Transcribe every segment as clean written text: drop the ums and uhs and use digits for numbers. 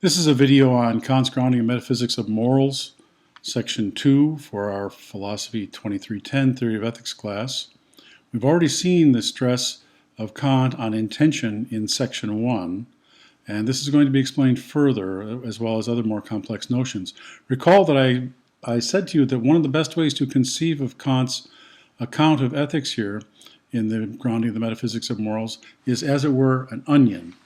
This is a video on Kant's Grounding and Metaphysics of Morals, Section 2 for our Philosophy 2310 Theory of Ethics class. We've already seen the stress of Kant on intention in Section 1, and this is going to be explained further, as well as other more complex notions. Recall that I said to you that one of the best ways to conceive of Kant's account of ethics here in the Grounding of the Metaphysics of Morals is, as it were, an onion.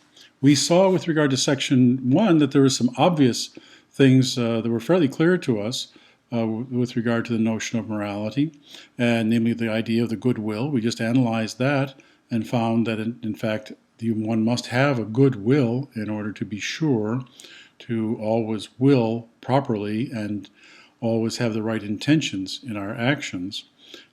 We saw with regard to Section 1 that there were some obvious things that were fairly clear to us with regard to the notion of morality, and namely the idea of the goodwill. We just analyzed that and found that, in fact, one must have a good will in order to be sure to always will properly and always have the right intentions in our actions.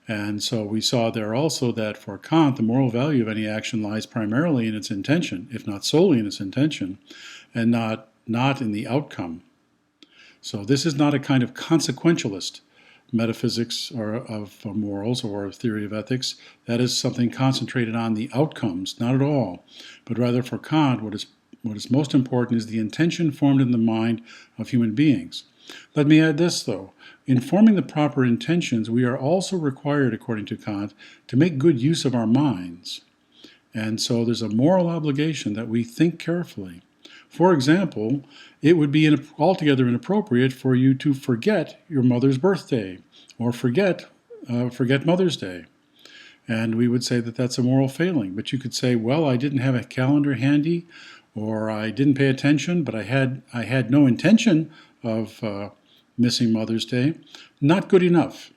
And so we saw there also that for Kant, the moral value of any action lies primarily in its intention, if not solely in its intention, and not in the outcome. So this is not a kind of consequentialist metaphysics or of morals or theory of ethics. That is something concentrated on the outcomes, not at all. But rather for Kant, what is most important is the intention formed in the mind of human beings. Let me add this, though. In forming the proper intentions, we are also required, according to Kant, to make good use of our minds. And so there's a moral obligation that we think carefully. For example, it would be altogether inappropriate for you to forget your mother's birthday or forget Mother's Day. And we would say that that's a moral failing. But you could say, well, I didn't have a calendar handy, or I didn't pay attention, but I had no intention of missing Mother's Day. Not good enough.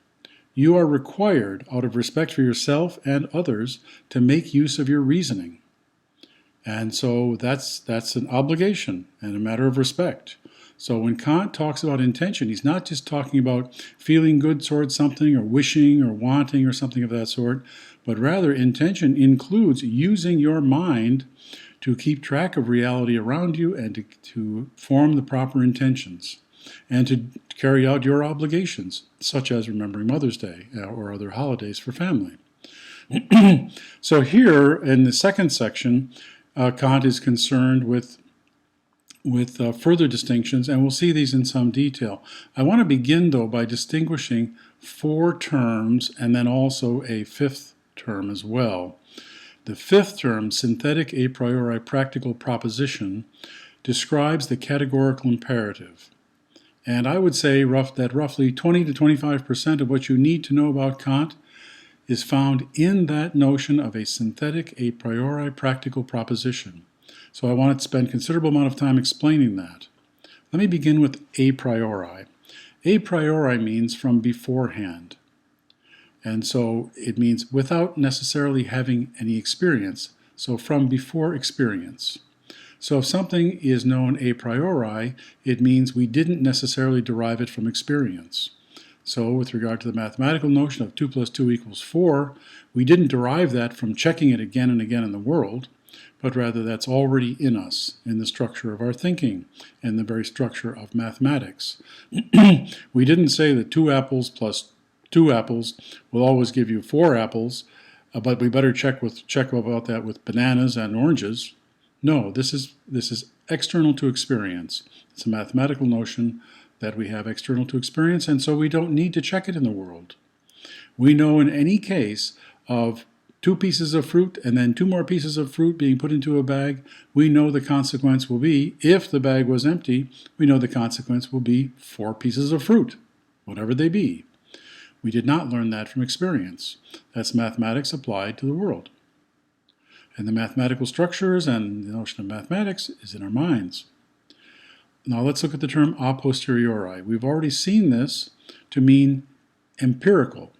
You are required, out of respect for yourself and others, to make use of your reasoning. And so that's an obligation and a matter of respect. So when Kant talks about intention, he's not just talking about feeling good towards something or wishing or wanting or something of that sort, but rather intention includes using your mind to keep track of reality around you and to form the proper intentions and to carry out your obligations, such as remembering Mother's Day or other holidays for family. So here in the second section, Kant is concerned with further distinctions, and we'll see these in some detail. I want to begin, though, by distinguishing four terms and then also a fifth term as well. The fifth term, synthetic a priori practical proposition, describes the categorical imperative. And I would say that roughly 20 to 25% of what you need to know about Kant is found in that notion of a synthetic a priori practical proposition. So I want to spend a considerable amount of time explaining that. Let me begin with a priori. A priori means from beforehand. And so it means without necessarily having any experience. So from before experience. So if something is known a priori, it means we didn't necessarily derive it from experience. So with regard to the mathematical notion of 2 plus 2 equals 4, we didn't derive that from checking it again and again in the world, but rather that's already in us, in the structure of our thinking, and the very structure of mathematics. We didn't say that 2 apples plus 2 apples will always give you 4 apples, but we better check about that with bananas and oranges. No, this is external to experience. It's a mathematical notion that we have external to experience, and so we don't need to check it in the world. We know in any case of 2 pieces of fruit and then 2 more pieces of fruit being put into a bag, we know the consequence will be, if the bag was empty, we know the consequence will be 4 pieces of fruit, whatever they be. We did not learn that from experience. That's mathematics applied to the world. And the mathematical structures and the notion of mathematics is in our minds. Now let's look at the term a posteriori. We've already seen this to mean empirical,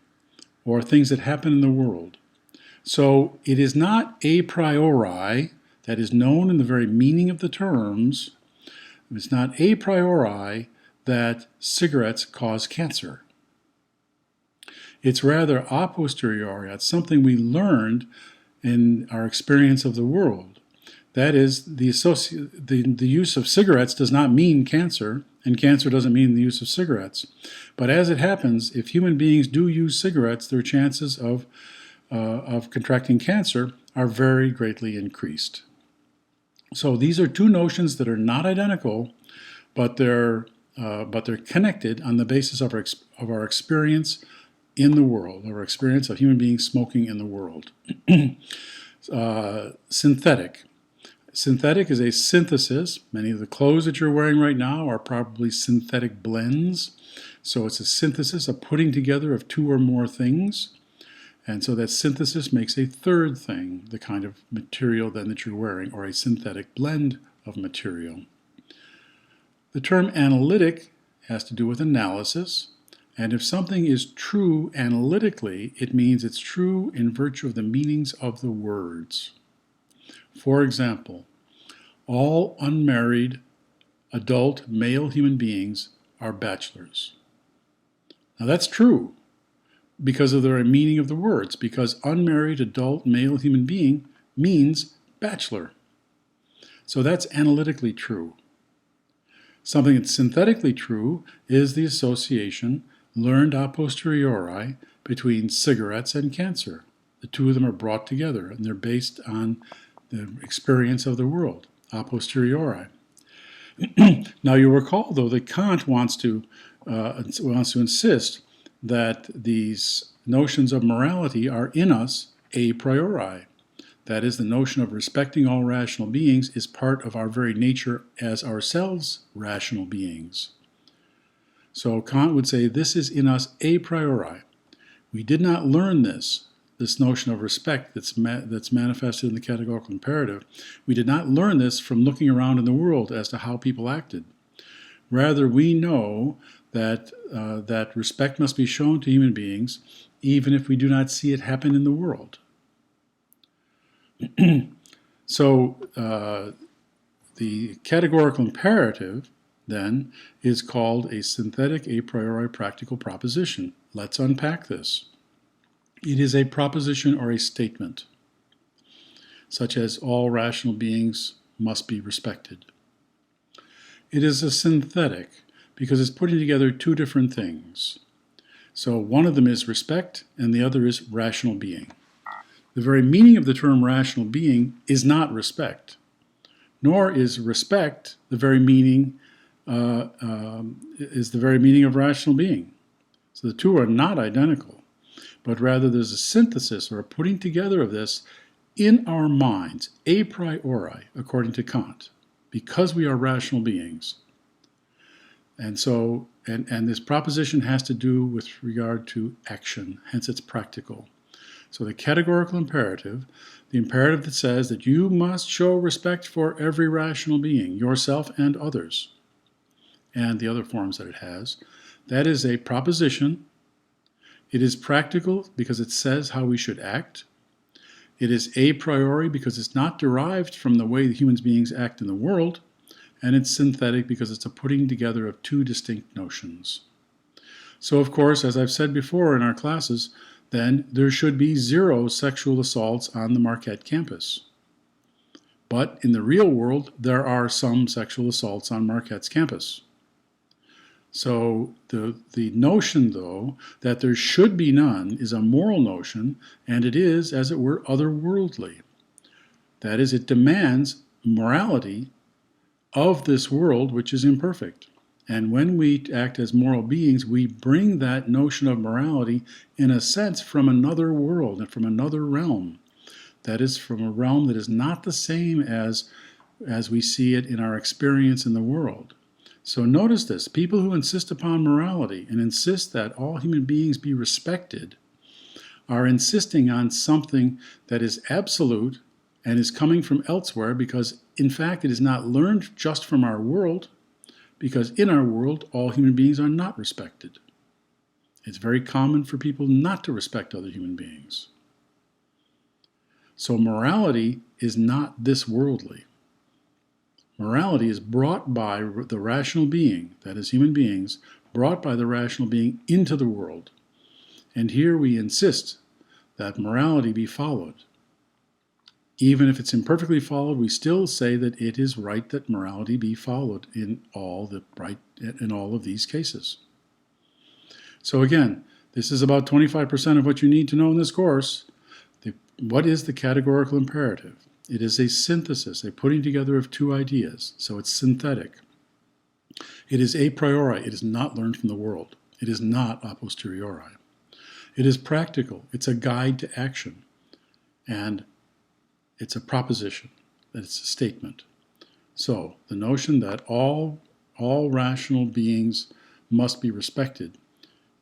or things that happen in the world. So it is not a priori, that is known in the very meaning of the terms. It's not a priori that cigarettes cause cancer. It's rather a posteriori. It's something we learned in our experience of the world. That is, the use of cigarettes does not mean cancer, and cancer doesn't mean the use of cigarettes. But as it happens, if human beings do use cigarettes, their chances of contracting cancer are very greatly increased. So these are two notions that are not identical, but they're connected on the basis of our experience in the world, our experience of human beings smoking in the world. Synthetic. Synthetic is a synthesis. Many of the clothes that you're wearing right now are probably synthetic blends. So it's a synthesis, a putting together of two or more things. And so that synthesis makes a third thing, the kind of material then that you're wearing, or a synthetic blend of material. The term analytic has to do with analysis. And if something is true analytically, it means it's true in virtue of the meanings of the words. For example, all unmarried adult male human beings are bachelors. Now that's true because of the meaning of the words, because unmarried adult male human being means bachelor. So that's analytically true. Something that's synthetically true is the association learned a posteriori between cigarettes and cancer. The two of them are brought together, and they're based on the experience of the world, a posteriori. Now you recall, though, that Kant wants to insist that these notions of morality are in us a priori. That is, the notion of respecting all rational beings is part of our very nature as ourselves rational beings. So Kant would say this is in us a priori. We did not learn this notion of respect that's manifested in the categorical imperative. We did not learn this from looking around in the world as to how people acted. Rather, we know that respect must be shown to human beings, even if we do not see it happen in the world. So the categorical imperative, then, is called a synthetic a priori practical proposition. Let's unpack this. It is a proposition or a statement, such as all rational beings must be respected. It is a synthetic because it's putting together two different things. So one of them is respect and the other is rational being. The very meaning of the term rational being is not respect, nor is respect the very meaning of rational being. So the two are not identical, but rather there's a synthesis or a putting together of this in our minds, a priori, according to Kant, because we are rational beings. And so, and this proposition has to do with regard to action, hence it's practical. So the categorical imperative, the imperative that says that you must show respect for every rational being, yourself and others, and the other forms that it has, that is a proposition. It is practical because it says how we should act. It is a priori because it's not derived from the way the human beings act in the world. And it's synthetic because it's a putting together of two distinct notions. So, of course, as I've said before in our classes, then there should be 0 sexual assaults on the Marquette campus. But in the real world, there are some sexual assaults on Marquette's campus. So the notion, though, that there should be none is a moral notion, and it is, as it were, otherworldly. That is, it demands morality of this world which is imperfect. And when we act as moral beings, we bring that notion of morality, in a sense, from another world and from another realm. That is, from a realm that is not the same as we see it in our experience in the world. So notice this. People who insist upon morality and insist that all human beings be respected are insisting on something that is absolute and is coming from elsewhere because, in fact, it is not learned just from our world, because in our world, all human beings are not respected. It's very common for people not to respect other human beings. So morality is not this worldly. Morality is brought by the rational being, that is human beings, brought by the rational being into the world. And here we insist that morality be followed. Even if it's imperfectly followed, we still say that it is right that morality be followed in all of these cases. So again, this is about 25% of what you need to know in this course. What is the categorical imperative? It is a synthesis, a putting together of two ideas, so it's synthetic. It is a priori, it is not learned from the world. It is not a posteriori. It is practical, it's a guide to action, and it's a proposition, that it's a statement. So the notion that all rational beings must be respected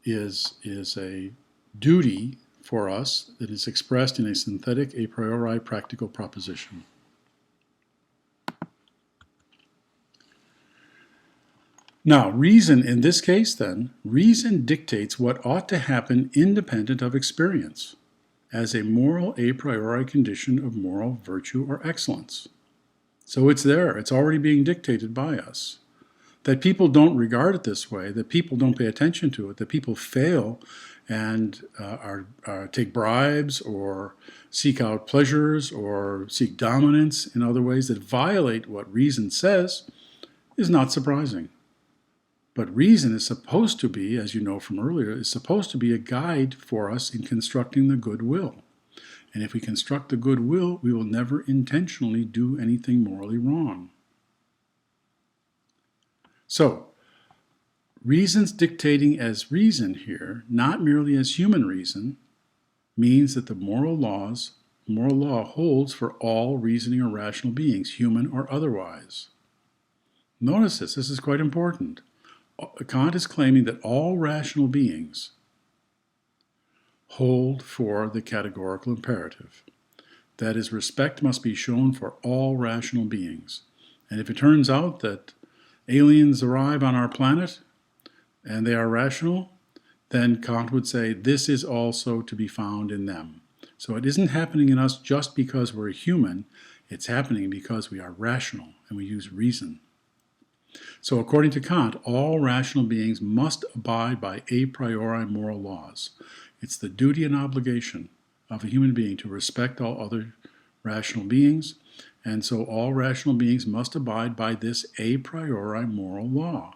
is a duty for us that is expressed in a synthetic a priori practical proposition. Now, reason in this case then, reason dictates what ought to happen independent of experience as a moral a priori condition of moral virtue or excellence. So it's there, it's already being dictated by us. That people don't regard it this way, that people don't pay attention to it, that people fail and take bribes or seek out pleasures or seek dominance in other ways that violate what reason says is not surprising. But reason is supposed to be, as you know from earlier, is supposed to be a guide for us in constructing the good will. And if we construct the good will, we will never intentionally do anything morally wrong. So, reason's dictating as reason here, not merely as human reason, means that the moral law holds for all reasoning or rational beings, human or otherwise. Notice this is quite important. Kant is claiming that all rational beings hold for the categorical imperative. That is, respect must be shown for all rational beings. And if it turns out that aliens arrive on our planet and they are rational, then Kant would say this is also to be found in them. So it isn't happening in us just because we're human, it's happening because we are rational and we use reason. So according to Kant, all rational beings must abide by a priori moral laws. It's the duty and obligation of a human being to respect all other rational beings, and so all rational beings must abide by this a priori moral law.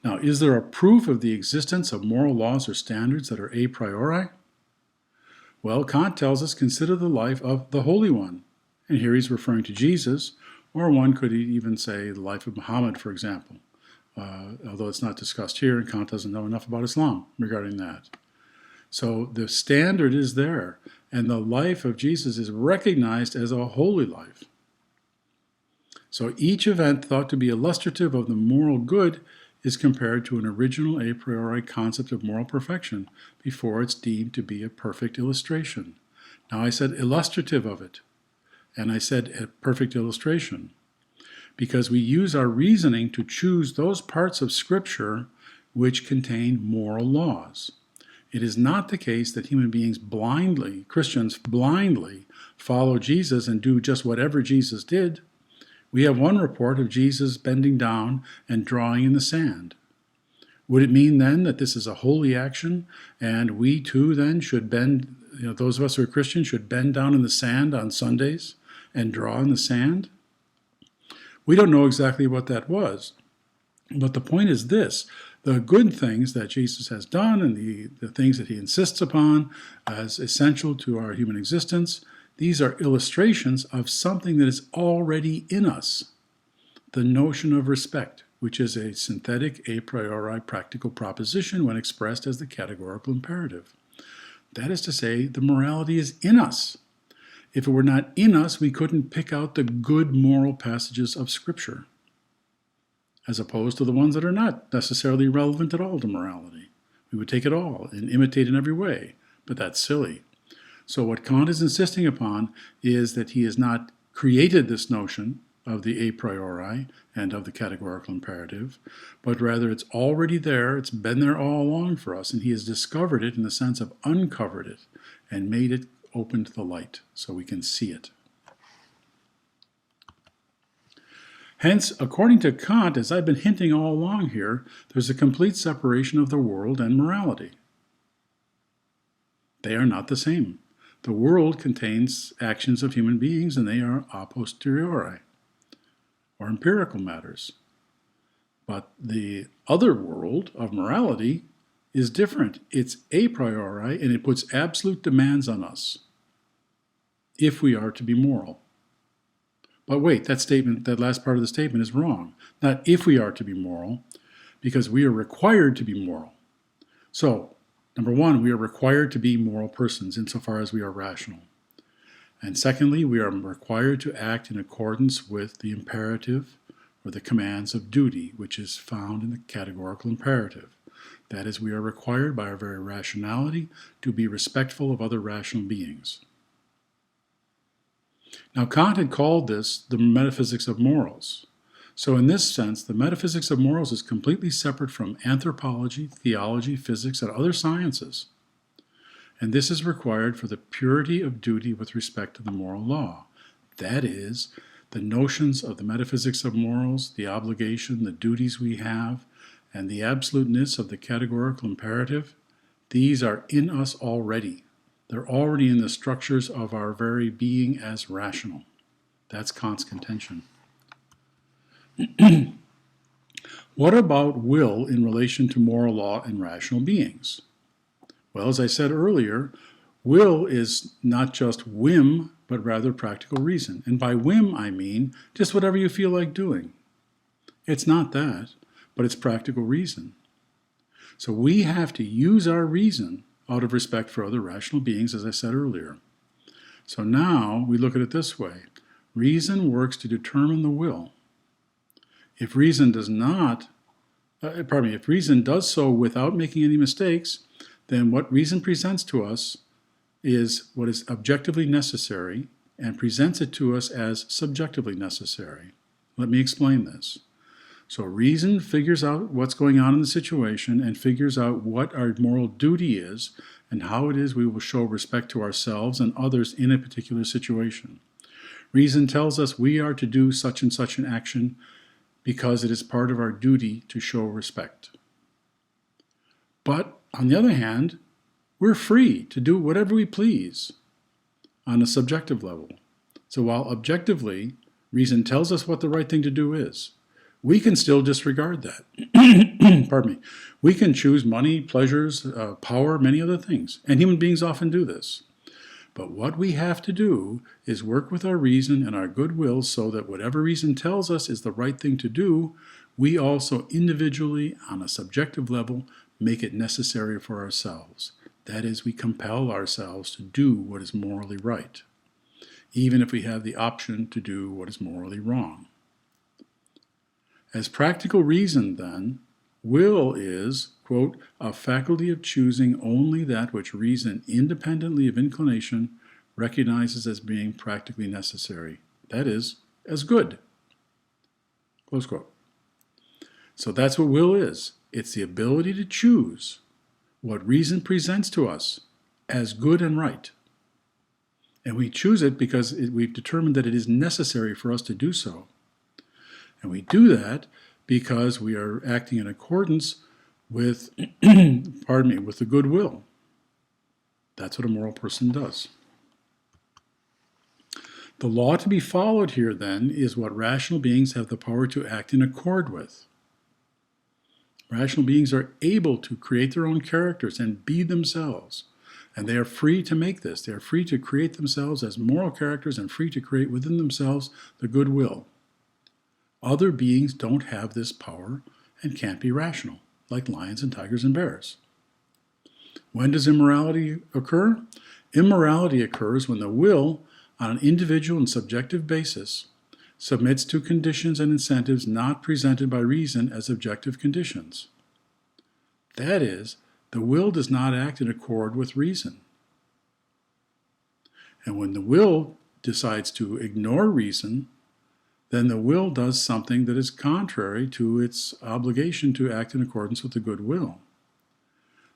Now, is there a proof of the existence of moral laws or standards that are a priori? Well, Kant tells us, consider the life of the Holy One. And here he's referring to Jesus, or one could even say the life of Muhammad, for example. Although it's not discussed here, and Kant doesn't know enough about Islam regarding that. So the standard is there, and the life of Jesus is recognized as a holy life. So each event thought to be illustrative of the moral good is compared to an original a priori concept of moral perfection before it's deemed to be a perfect illustration. Now I said illustrative of it, and I said a perfect illustration, because we use our reasoning to choose those parts of Scripture which contain moral laws. It is not the case that human beings blindly, Christians blindly, follow Jesus and do just whatever Jesus did. We have one report of Jesus bending down and drawing in the sand. Would it mean then that this is a holy action, and we too then should bend, those of us who are Christians should bend down in the sand on Sundays and draw in the sand? We don't know exactly what that was, but the point is this: the good things that Jesus has done and the things that he insists upon as essential to our human existence, these are illustrations of something that is already in us. The notion of respect, which is a synthetic a priori practical proposition when expressed as the categorical imperative. That is to say, the morality is in us. If it were not in us, we couldn't pick out the good moral passages of Scripture, as opposed to the ones that are not necessarily relevant at all to morality. We would take it all and imitate in every way, but that's silly. So what Kant is insisting upon is that he has not created this notion of the a priori and of the categorical imperative, but rather it's already there, it's been there all along for us, and he has discovered it in the sense of uncovered it and made it open to the light so we can see it. Hence, according to Kant, as I've been hinting all along here, there's a complete separation of the world and morality. They are not the same. The world contains actions of human beings, and they are a posteriori, or empirical matters. But the other world of morality is different. It's a priori, and it puts absolute demands on us if we are to be moral. But wait, that last part of the statement is wrong. Not if we are to be moral, because we are required to be moral. So, number one, we are required to be moral persons insofar as we are rational. And secondly, we are required to act in accordance with the imperative or the commands of duty, which is found in the categorical imperative. That is, we are required by our very rationality to be respectful of other rational beings. Now, Kant had called this the metaphysics of morals. So in this sense, the metaphysics of morals is completely separate from anthropology, theology, physics, and other sciences. And this is required for the purity of duty with respect to the moral law. That is, the notions of the metaphysics of morals, the obligation, the duties we have, and the absoluteness of the categorical imperative, these are in us already. They're already in the structures of our very being as rational. That's Kant's contention. What about will in relation to moral law and rational beings? Well, as I said earlier, will is not just whim, but rather practical reason. And by whim, I mean just whatever you feel like doing. It's not that, but it's practical reason. So we have to use our reason out of respect for other rational beings, as I said earlier. So now we look at it this way. Reason works to determine the will. If reason does so without making any mistakes, then what reason presents to us is what is objectively necessary and presents it to us as subjectively necessary. Let me explain this. So reason figures out what's going on in the situation and figures out what our moral duty is and how it is we will show respect to ourselves and others in a particular situation. Reason tells us we are to do such and such an action because it is part of our duty to show respect. But on the other hand, we're free to do whatever we please on a subjective level. So while objectively, reason tells us what the right thing to do is, we can still disregard that. Pardon me. We can choose money, pleasures, power, many other things. And human beings often do this. But what we have to do is work with our reason and our goodwill so that whatever reason tells us is the right thing to do, we also individually, on a subjective level, make it necessary for ourselves. That is, we compel ourselves to do what is morally right, even if we have the option to do what is morally wrong. As practical reason, then, will is, quote, a faculty of choosing only that which reason, independently of inclination, recognizes as being practically necessary. That is, as good. Close quote. So that's what will is. It's the ability to choose what reason presents to us as good and right. And we choose it because we've determined that it is necessary for us to do so. And we do that because we are acting in accordance with, with the goodwill. That's what a moral person does. The law to be followed here, then, is what rational beings have the power to act in accord with. Rational beings are able to create their own characters and be themselves. And they are free to make this. They are free to create themselves as moral characters and free to create within themselves the goodwill. Other beings don't have this power and can't be rational, like lions and tigers and bears. When does immorality occur? Immorality occurs when the will, on an individual and subjective basis, submits to conditions and incentives not presented by reason as objective conditions. That is, the will does not act in accord with reason. And when the will decides to ignore reason, then the will does something that is contrary to its obligation to act in accordance with the good will.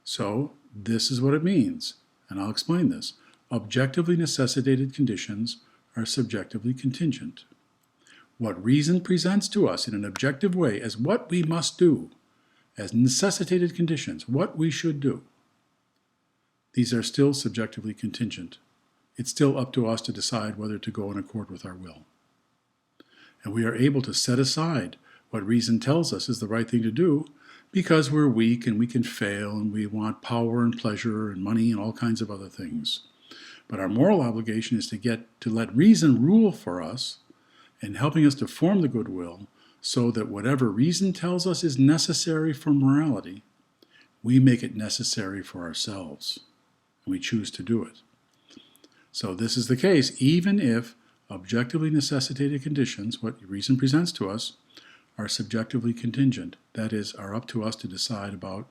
So, this is what it means, and I'll explain this. Objectively necessitated conditions are subjectively contingent. What reason presents to us in an objective way as what we must do, as necessitated conditions, what we should do, these are still subjectively contingent. It's still up to us to decide whether to go in accord with our will. And we are able to set aside what reason tells us is the right thing to do because we're weak and we can fail and we want power and pleasure and money and all kinds of other things. But our moral obligation is to let reason rule for us and helping us to form the good will so that whatever reason tells us is necessary for morality, we make it necessary for ourselves. And we choose to do it. So this is the case even if objectively necessitated conditions, what reason presents to us, are subjectively contingent. That is, are up to us to decide about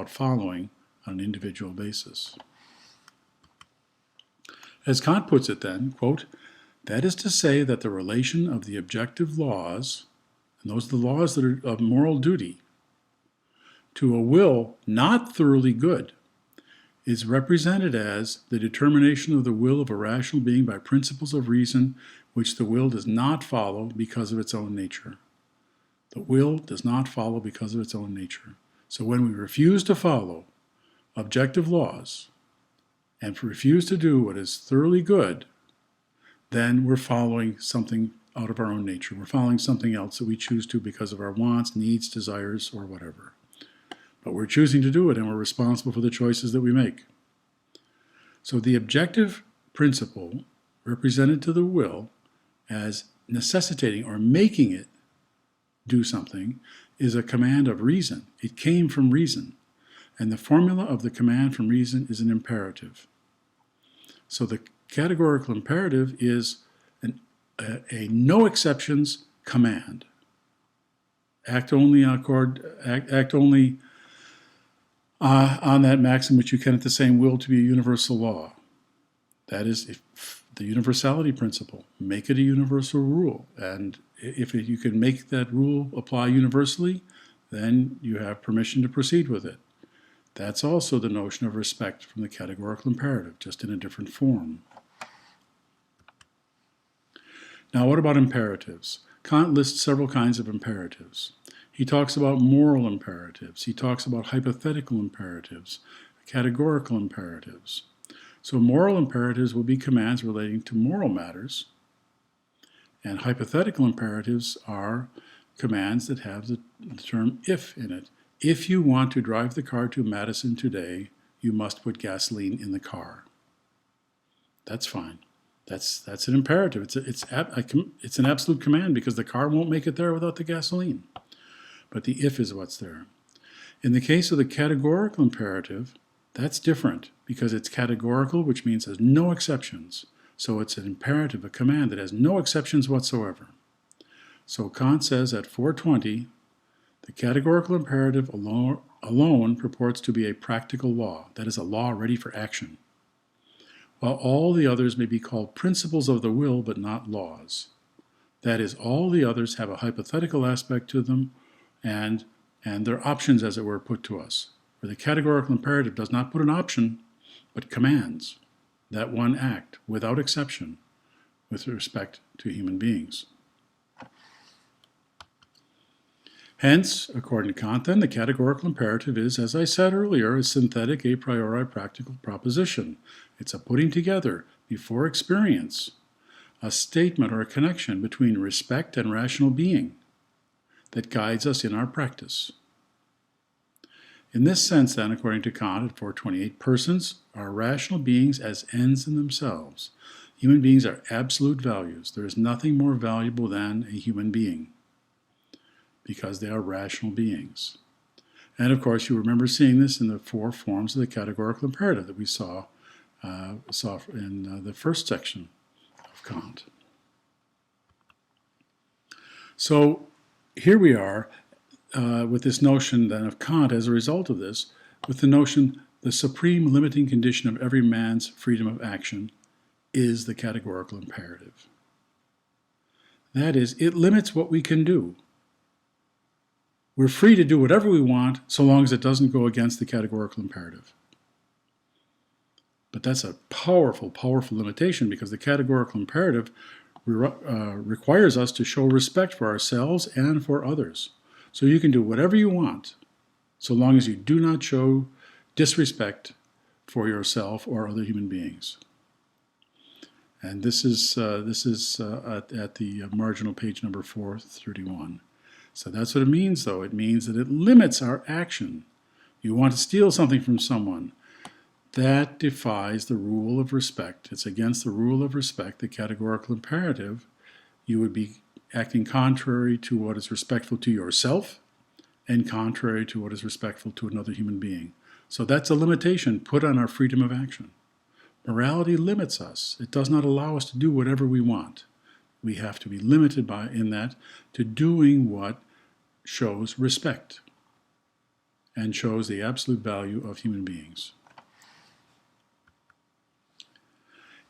following on an individual basis. As Kant puts it then, quote, that is to say that the relation of the objective laws, and those are the laws that are of moral duty, to a will not thoroughly good, is represented as the determination of the will of a rational being by principles of reason which the will does not follow because of its own nature. The will does not follow because of its own nature. So when we refuse to follow objective laws and refuse to do what is thoroughly good, then we're following something out of our own nature. We're following something else that we choose to because of our wants, needs, desires, or whatever. But we're choosing to do it, and we're responsible for the choices that we make. So the objective principle represented to the will as necessitating or making it do something is a command of reason. It came from reason. And the formula of the command from reason is an imperative. So the categorical imperative is a no exceptions command. Act only on that maxim which you can at the same will to be a universal law. That is the universality principle. Make it a universal rule. And if you can make that rule apply universally, then you have permission to proceed with it. That's also the notion of respect from the categorical imperative, just in a different form. Now, what about imperatives? Kant lists several kinds of imperatives. He talks about moral imperatives. He talks about hypothetical imperatives, categorical imperatives. So moral imperatives will be commands relating to moral matters, and hypothetical imperatives are commands that have the term if in it. If you want to drive the car to Madison today, you must put gasoline in the car. That's fine. That's an imperative. It's an absolute command because the car won't make it there without the gasoline. But the if is what's there. In the case of the categorical imperative, that's different because it's categorical, which means there's no exceptions. So it's an imperative, a command that has no exceptions whatsoever. So Kant says at 420, the categorical imperative alone purports to be a practical law, that is, a law ready for action, while all the others may be called principles of the will but not laws. That is, all the others have a hypothetical aspect to them, and they're options, as it were, put to us. Where the categorical imperative does not put an option, but commands that one act without exception with respect to human beings. Hence, according to Kant, then, the categorical imperative is, as I said earlier, a synthetic a priori practical proposition. It's a putting together, before experience, a statement or a connection between respect and rational being that guides us in our practice. In this sense, then, according to Kant at 428, persons are rational beings as ends in themselves. Human beings are absolute values. There is nothing more valuable than a human being, because they are rational beings. And of course, you remember seeing this in the four forms of the categorical imperative that we saw in the first section of Kant. So here we are with this notion then of Kant as a result of this, with the notion the supreme limiting condition of every man's freedom of action is the categorical imperative. That is, it limits what we can do. We're free to do whatever we want so long as it doesn't go against the categorical imperative. But that's a powerful, powerful limitation because the categorical imperative requires us to show respect for ourselves and for others. So you can do whatever you want so long as you do not show disrespect for yourself or other human beings. And this is at the marginal page number 431. So that's what it means, though. It means that it limits our action. You want to steal something from someone. That defies the rule of respect. It's against the rule of respect, the categorical imperative. You would be acting contrary to what is respectful to yourself and contrary to what is respectful to another human being. So that's a limitation put on our freedom of action. Morality limits us. It does not allow us to do whatever we want. We have to be limited in that to doing what shows respect and shows the absolute value of human beings.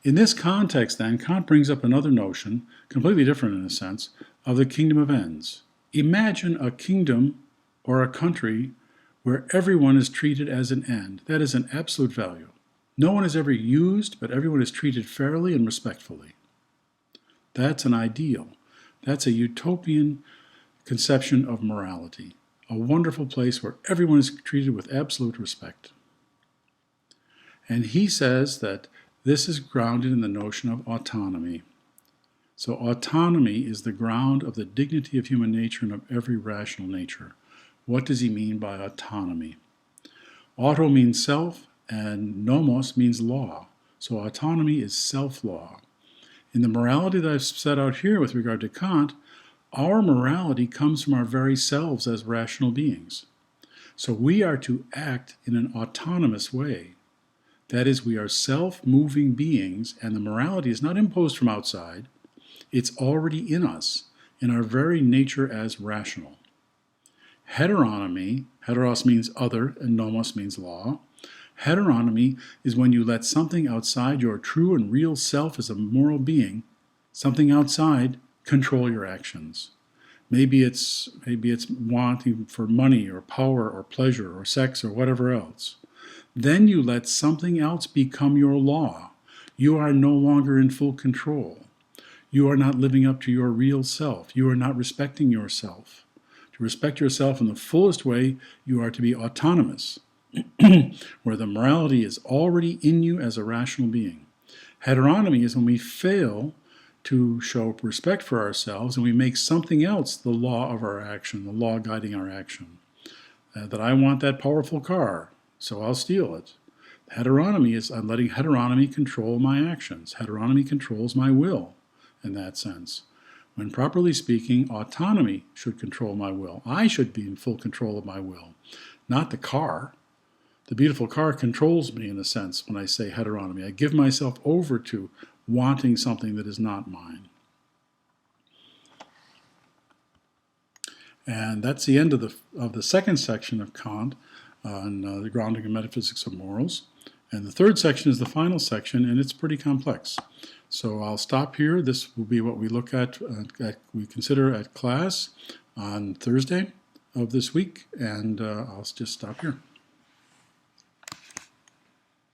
In this context, then, Kant brings up another notion, completely different in a sense, of the kingdom of ends. Imagine a kingdom or a country where everyone is treated as an end. That is an absolute value. No one is ever used, but everyone is treated fairly and respectfully. That's an ideal. That's a utopian conception of morality. A wonderful place where everyone is treated with absolute respect. And he says that this is grounded in the notion of autonomy. So autonomy is the ground of the dignity of human nature and of every rational nature. What does he mean by autonomy? Auto means self, and nomos means law. So autonomy is self-law. In the morality that I've set out here with regard to Kant, our morality comes from our very selves as rational beings. So we are to act in an autonomous way. That is, we are self-moving beings, and the morality is not imposed from outside. It's already in us, in our very nature as rational. Heteronomy, heteros means other, and nomos means law. Heteronomy is when you let something outside your true and real self as a moral being, something outside, control your actions. Maybe it's wanting for money or power or pleasure or sex or whatever else. Then you let something else become your law. You are no longer in full control. You are not living up to your real self. You are not respecting yourself. To respect yourself in the fullest way, you are to be autonomous, where the morality is already in you as a rational being. Heteronomy is when we fail to show respect for ourselves and we make something else the law of our action, the law guiding our action. That I want that powerful car, so I'll steal it. Heteronomy is I'm letting heteronomy control my actions. Heteronomy controls my will in that sense. When properly speaking, autonomy should control my will. I should be in full control of my will, not the car. The beautiful car controls me in a sense when I say heteronomy. I give myself over to wanting something that is not mine. And that's the end of the second section of Kant on the grounding of metaphysics of morals. And the third section is the final section, and it's pretty complex. So I'll stop here. This will be what we look at we consider at class on Thursday of this week, and I'll just stop here.